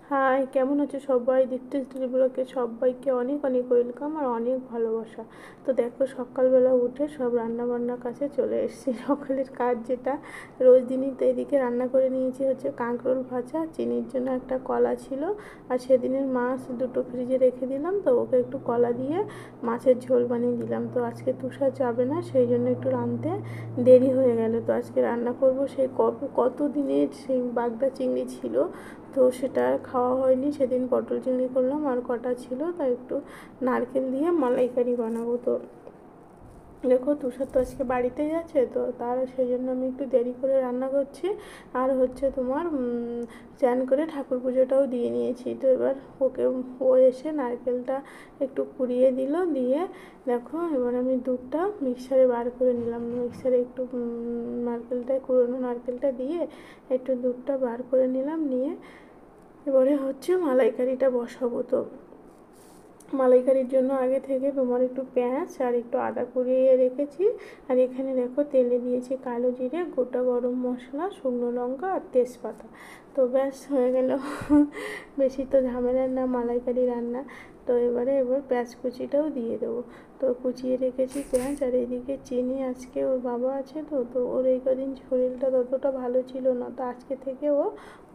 High, কেমন আছো সবাই? দীপ্তিস ডেলি ব্লগে সবাইকে অনেক অনেক ওয়েলকাম আর অনেক ভালোবাসা। তো দেখো, সকালবেলা উঠে সব রান্না বান্নার কাছে চলে এসেছি। সকালের কাজ যেটা রোজ দিনই, তো এদিকে রান্না করে নিয়েছি হচ্ছে কাঁকরোল ভাজা, চিনির জন্য একটা কলা ছিল, আর সেদিনের মাছ দুটো ফ্রিজে রেখে দিলাম, তো ওকে একটু কলা দিয়ে মাছের ঝোল বানিয়ে দিলাম। তো আজকে তুষার যাবে না, সেই জন্য একটু রাঁধতে দেরি হয়ে গেল। তো আজকে রান্না করব সেই কত দিনের সেই বাগদা চিংড়ি ছিল, তো সেটা আর খাওয়া হয়নি। সেদিন পটল চিংড়ি করলাম আর কটা ছিল, তাই একটু নারকেল দিয়ে মালাইকারি বানাবো। তো দেখো, তুষার তো আজকে বাড়িতেই আছে, তো তার সেই জন্য আমি একটু দেরি করে রান্না করছি। আর হচ্ছে তোমার চান করে ঠাকুর পুজোটাও দিয়ে নিয়েছি। তো এবার ওকে, ও এসে নারকেলটা একটু কুড়িয়ে দিল, দিয়ে দেখো এবার আমি দুধটা মিক্সারে বার করে নিলাম। মিক্সারে একটু নারকেলটা, কুড়োনো নারকেলটা দিয়ে একটু দুধটা বার করে নিলাম, নিয়ে এবারে হচ্ছে মালাইকারিটা বসাবো। তো মালাইকারির জন্য আগে থেকে তোমার একটু পেঁয়াজ আর একটু আদা কুড়িয়ে রেখেছি। আর এখানে দেখো তেলে দিয়েছি কালো জিরে, গোটা গরম মশলা, শুকনো লঙ্কা আর তেজপাতা। তো ব্যাস হয়ে গেল। বেশি তো ঝামেলার না মালাইকারি রান্না। তো এবার পেঁয়াজ কুচিটাও দিয়ে দেবো। তো কুচিয়ে রেখেছি পেঁয়াজ। আর এইদিকে চিনি, আজকে ওর বাবা আছে, তো ওর এই কদিন শরীরটা ততটা ভালো ছিল না, তো আজকে থেকে ও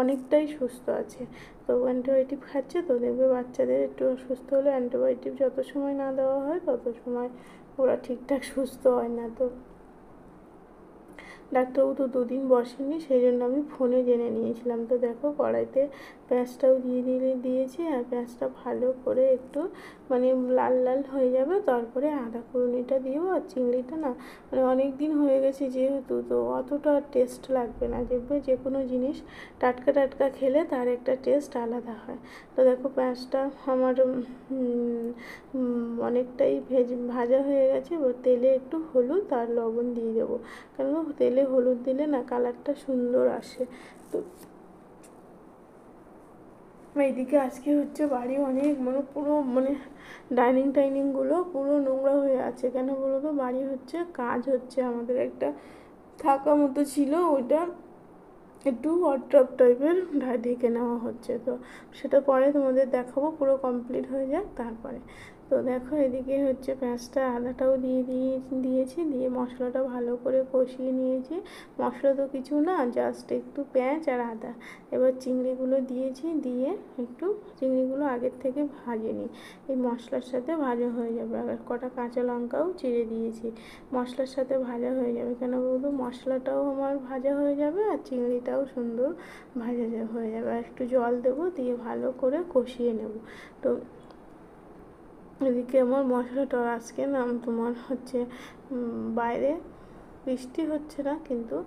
অনেকটাই সুস্থ আছে। তো অ্যান্টিবায়োটিক খাচ্ছে। তো দেখবে বাচ্চাদের একটু অসুস্থ হলে অ্যান্টিবায়োটিক যত সময় না দেওয়া হয় তত সময় ওরা ঠিকঠাক সুস্থ হয় না। তো ডাক্তারবাবু তো দুদিন বসেনি, সেই জন্য আমি ফোনে জেনে নিয়েছিলাম। তো দেখো, কড়াইতে পেঁয়াজটাও দিয়েছি, আর পেঁয়াজটা ভালো করে একটু মানে লাল লাল হয়ে যাবে, তারপরে আদা কুড়ুনিটা দিও। আর চিংড়িটা না, মানে অনেক দিন হয়ে গেছে যেহেতু, তো অতটা টেস্ট লাগবে না। দেখবে যে কোনো জিনিস টাটকা টাটকা খেলে তার একটা টেস্ট আলাদা হয়। তো দেখো, পেঁয়াজটা আমার অনেকটাই ভাজা হয়ে গেছে। এবার তেলে একটু হলুদ আর লবণ দিয়ে দেবো, কেন তেলে হলুদ দিলে না কালারটা সুন্দর আসে। তো এইদিকে আজকে হচ্ছে বাড়ি অনেক মানে পুরো মানে ডাইনিং টাইনিংগুলো পুরো নোংরা হয়ে আছে। কেন বলো তো, বাড়ি হচ্ছে কাজ হচ্ছে, আমাদের একটা থাকা মতো ছিল, ওইটা একটু ওয়ার্ড্রপ টাইপের ঢেকে নেওয়া হচ্ছে। তো সেটা পরে তোমাদের দেখাবো, পুরো কমপ্লিট হয়ে যাক তারপরে। তো দেখো, এদিকে হচ্ছে পেঁয়াজটা আদাটাও দিয়েছি, দিয়ে মশলাটা ভালো করে কষিয়ে নিয়েছি। মশলা তো কিছু না, জাস্ট একটু পেঁয়াজ আর আদা। এবার চিংড়িগুলো দিয়েছি, দিয়ে একটু চিংড়িগুলো আগের থেকে ভাজে নিই, এই মশলার সাথে ভাজা হয়ে যাবে। আর কটা কাঁচা লঙ্কাও চিড়ে দিয়েছি, মশলার সাথে ভাজা হয়ে যাবে। কেন বলবো, মশলাটাও আমার ভাজা হয়ে যাবে আর চিংড়িটাও সুন্দর ভাজা হয়ে যাবে। আর একটু জল দেবো, দিয়ে ভালো করে কষিয়ে নেব। তো এদিকে আমার মশলাটা আজকে না তোমার হচ্ছে বাইরে বৃষ্টি হচ্ছে না, কিন্তু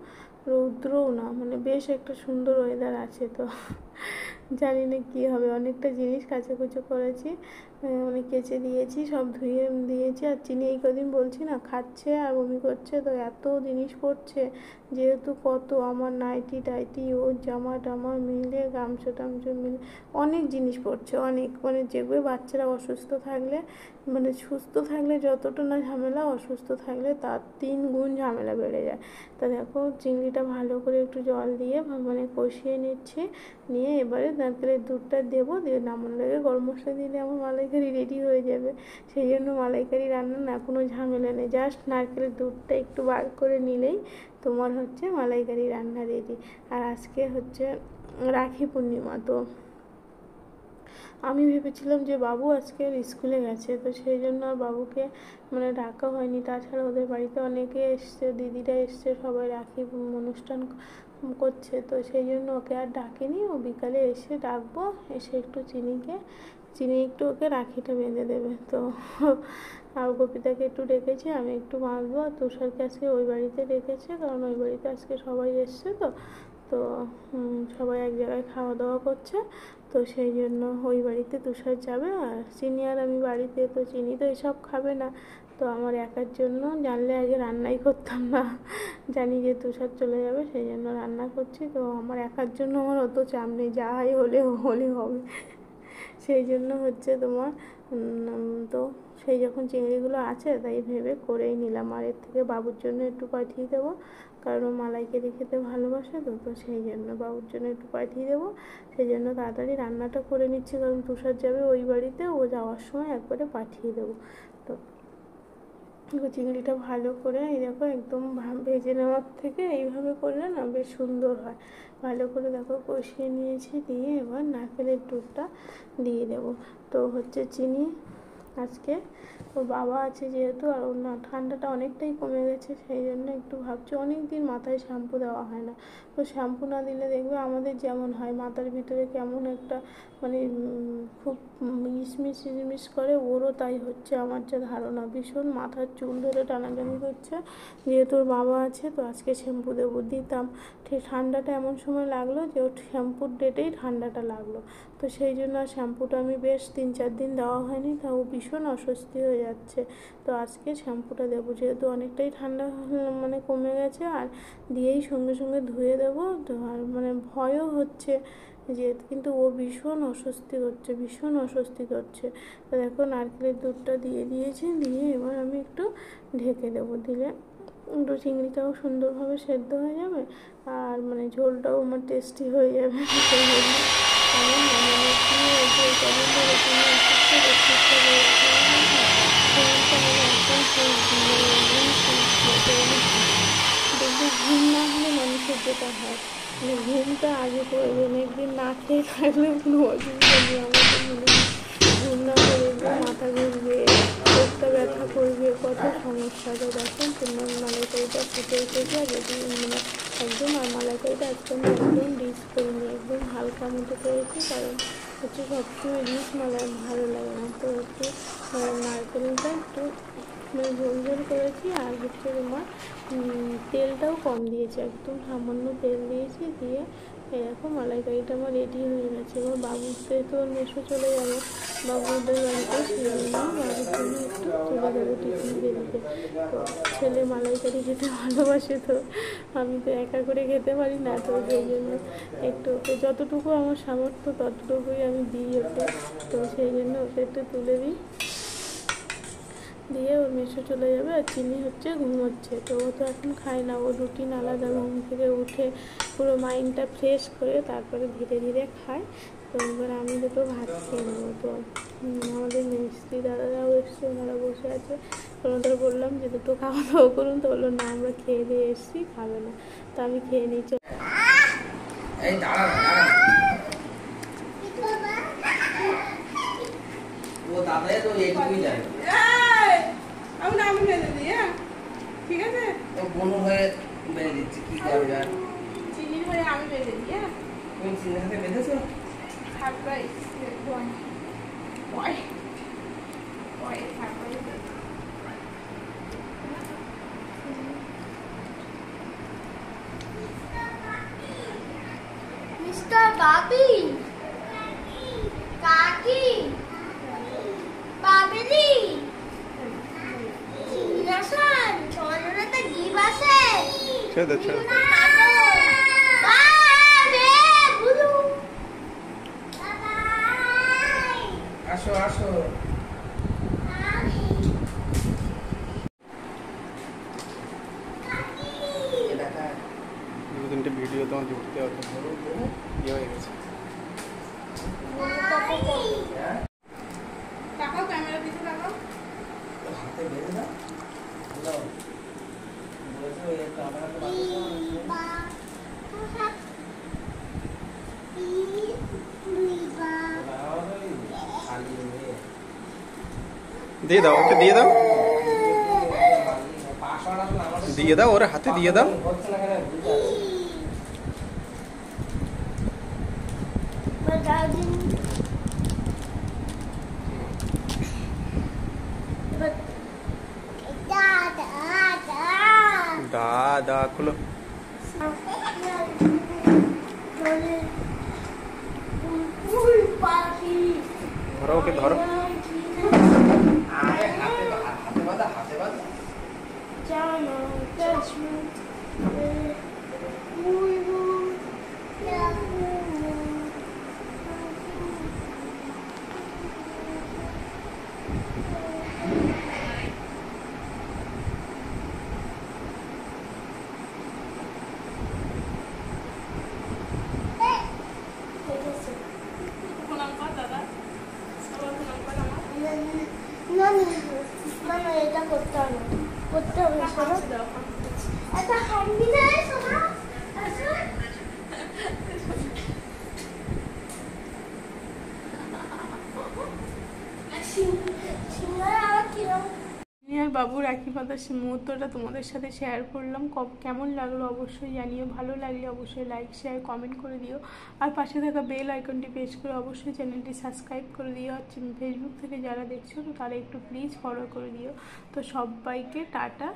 রৌদ্রও না, মানে বেশ একটা সুন্দর ওয়েদার আছে। তো জানি না কী হবে, অনেকটা জিনিস কাচাকুচো করেছি, অনেক কেচে দিয়েছি, সব ধুয়ে দিয়েছি। আর চিনি এই কদিন বলছি না খাচ্ছে আর বমি করছে, তো এত জিনিস পড়ছে, যেহেতু কত আমার নাইটি টাইটি, ওর জামা টামা মিলে, গামছা টামছা মিলে অনেক জিনিস পড়ছে, অনেক মানে যেগুলো বাচ্চারা অসুস্থ থাকলে, মানে সুস্থ থাকলে যতটা না ঝামেলা, অসুস্থ থাকলে তার 3 গুণ ঝামেলা বেড়ে যায়। তা দেখো, চিংড়িটা ভালো করে একটু জল দিয়ে মানে কষিয়ে নিচ্ছি, নিয়ে এবারে নারকেলের দুধটা দেবো, দিয়ে নামানোর আগে গরম মশলা দিলে আমার মালাইকারি রেডি হয়ে যাবে। সেই জন্য মালাইকারি রান্না না কোনো ঝামেলা নেই, জাস্ট নারকেলের দুধটা একটু বার করে নিলেই তোমার হচ্ছে মালাইকারি রান্না রেডি। আর আজকে হচ্ছে রাখি পূর্ণিমা। তো আমি ভেবেছিলাম যে বাবু আজকে স্কুলে গেছে, তো সেই জন্য আর বাবুকে মানে ডাকা হয়নি। তাছাড়া ওদের বাড়িতে অনেকে এসছে, দিদিরা এসছে, সবাই রাখি অনুষ্ঠান করছে, তো সেই জন্য ওকে আর ডাকেনি। ও বিকালে এসে ডাকবো, এসে একটু চিনি একটু ওকে রাখিটা বেঁধে দেবে। তো আর গোপিতাকে একটু ডেকেছে, আমি একটু বাঁধবো। আর তুষারকে আজকে ওই বাড়িতে ডেকেছে, কারণ ওই বাড়িতে আজকে সবাই এসছে। তো তো সবাই এক জায়গায় খাওয়া দাওয়া করছে, তো সেই জন্য ওই বাড়িতে তুষার যাবে। আর চিনি আর আমি বাড়িতে, তো চিনি তো এসব খাবে না। তো আমার একার জন্য, জানলে আগে রান্নাই করতাম না, জানি যে তুষার চলে যাবে, সেই জন্য রান্না করছি। তো আমার একার জন্য আমার অত চাপ নেই, যাই হলে হবে। সেই জন্য হচ্ছে তোমার তো সেই যখন চিংড়িগুলো আছে, তাই ভেবে করেই নিলাম। আর এর থেকে বাবুর জন্য একটু পাঠিয়ে দেবো, কারণ ও মালাইকারি খেতে ভালোবাসে, তো তো সেই জন্য বাবুর জন্য একটু পাঠিয়ে দেবো। সেই জন্য তাড়াতাড়ি রান্নাটা করে নিচ্ছি, কারণ তুষার যাবে ওই বাড়িতে, ও যাওয়ার সময় একবারে পাঠিয়ে দেবো। তো চিংড়িটা ভালো করে এই দেখো একদম ভেজে নেওয়ার থেকে এইভাবে করলে না বেশ সুন্দর হয়। ভালো করে দেখো কষিয়ে নিয়েছি, দিয়ে এবার নারকেলের দুধটা দিয়ে দেবো। তো হচ্ছে চিনি আজকে ওর বাবা আছে যেহেতু, আর ওর না ঠান্ডাটা অনেকটাই কমে গেছে, সেই জন্য একটু ভাবছি, অনেক দিন মাথায় শ্যাম্পু দেওয়া হয় না। তো শ্যাম্পু না দিলে দেখবে আমাদের যেমন হয় মাথার ভিতরে কেমন একটা মানে খুব ইসমিস করে, ওরও তাই হচ্ছে আমার যা ধারণা। ভীষণ মাথার চুল ধরে টানাটানি করছে, যেহেতু ওর বাবা আছে। তো আজকে শ্যাম্পু দেবো, দিতাম ঠিক ঠান্ডাটা এমন সময় লাগলো যে ওর শ্যাম্পুর ডেটেই ঠান্ডাটা লাগলো। তো সেই জন্য আর শ্যাম্পুটা আমি বেশ 3-4 দিন দেওয়া হয়নি, তাও ভীষণ অস্বস্তি হয়ে যাচ্ছে। তো আজকে শ্যাম্পুটা দেবো, যেহেতু অনেকটাই ঠান্ডা মানে কমে গেছে, আর দিয়েই সঙ্গে সঙ্গে ধুয়ে দেবো। তো আর মানে ভয়ও হচ্ছে যে, কিন্তু ও ভীষণ অস্বস্তি করছে। তো দেখো নারকেলের দুধটা দিয়ে দিয়েছি, দিয়ে এবার আমি একটু ঢেকে দেবো, দিলে একটু চিংড়িটাও সুন্দরভাবে সেদ্ধ হয়ে যাবে, আর মানে ঝোলটাও আমার টেস্টি হয়ে যাবে। সেই জন্য আমি মানে ঘুম না হলে মানুষের যেটা হয়, মানে ঘুমটা আগে প্রয়োজন। একদিন না খেয়ে থাকলে কোনো অসুবিধা নেই, আমাদের মনে হয় ঘুম না হলে মাথা ঘুরবে, পেটটা ব্যথা করবে, কত সমস্যা। তো দেখেন তোমার মালাইকারিটা ফুটে উঠেছে, আর যদি মানে একদম, আর মালাইকারিটা আজকে আমি একদম ডিশ করিনি, একদম হালকা মতো করেছি, কারণ হচ্ছে সবসময় রিচ মালাই ভালো লাগে না। তো একটু নারকেলটা একটু মানে ঝোল করেছি, আর হচ্ছে তোমার তেলটাও কম দিয়েছি, একদম সামান্য তেল দিয়েছি। দিয়ে এরকম মালাইকারিটা আমার রেডি হয়ে গেছে। এবার বাবুতে তো মেশো চলে যাবে বাবুদের বাড়িতে, সেই জন্য বাবুর জন্য একটু তুলে দেবো টিফিন বেরিয়ে। তো ছেলে মালাইকারি খেতে ভালোবাসে, তো আমি তো একা করে খেতে পারি না, তো সেই জন্য একটু ওকে যতটুকু আমার সামর্থ্য ততটুকুই আমি দিই ওকে। তো সেই জন্য ওকে একটু তুলে দিই, দিয়ে ওর মেশো চলে যাবে। আর চিনি হচ্ছে ঘুমোচ্ছে, তো ও তো এখন খায় না, ও রুটিন আলাদা, ঘুম থেকে উঠে পুরো মাইন্ডটা ফ্রেশ করে তারপরে ধীরে ধীরে খায়। তো এবার আমি দুটো ভাত খেয়ে নেবো। তো আমাদের মিস্ত্রি দাদারাও এসছে, ওনারা বসে আছে, ওনাদের বললাম যে দুটো খাওয়া দাওয়া করুন, তো বললো না আমরা খেয়ে দিয়ে এসছি, খাবে না। তো আমি খেয়ে নিই। আমি বেঁধে দিই, হ্যাঁ ঠিক আছে, বনুর হয়ে বেঁধে দিচ্ছি, কি করবে আর চিনির হয়ে আমি বেঁধে দিই। হ্যাঁ তুমি চিনির হাতে বেঁধেছো, সারপ্রাইজ একদম ওই ওই সারপ্রাইজ। মিস্টার বাবি, কাকি, বাবিলি, সিংহাসন, চন্দ্রনাথা গিব আছে। ছেড়ে দে। আসো আসো, তিনটে ভিডিও তোমার জুটতে হতো, ইয়ে হয়ে গেছে। তাকাও ক্যামেরা দিকে, তাকাও হাতে বেঁধে দাও। বলেছো এই ক্যামেরাটা দিয়ে দাও, ওকে দিয়ে দাও, দিয়ে দাও, ওর হাতে দিয়ে দাও। দাদা খুলো, ধরো ওকে, ধরো। মানে এটা করতে হবে শোনো একটা হ্যান্ডি দেয় শোনা সিঙ্গারা আবার কিরকম আর বাবু রাখি বাঁধার সে মুহূর্তটা তোমাদের সাথে শেয়ার করলাম। কেমন লাগলো অবশ্যই জানিও, ভালো লাগলে অবশ্যই লাইক শেয়ার কমেন্ট করে দিও, আর পাশে থাকা বেল আইকনটি প্রেস করে অবশ্যই চ্যানেলটি সাবস্ক্রাইব করে দিও। আর ফেসবুক থেকে যারা দেখছো তো তারা একটু প্লিজ ফলো করে দিও। তো সবাইকে টাটা।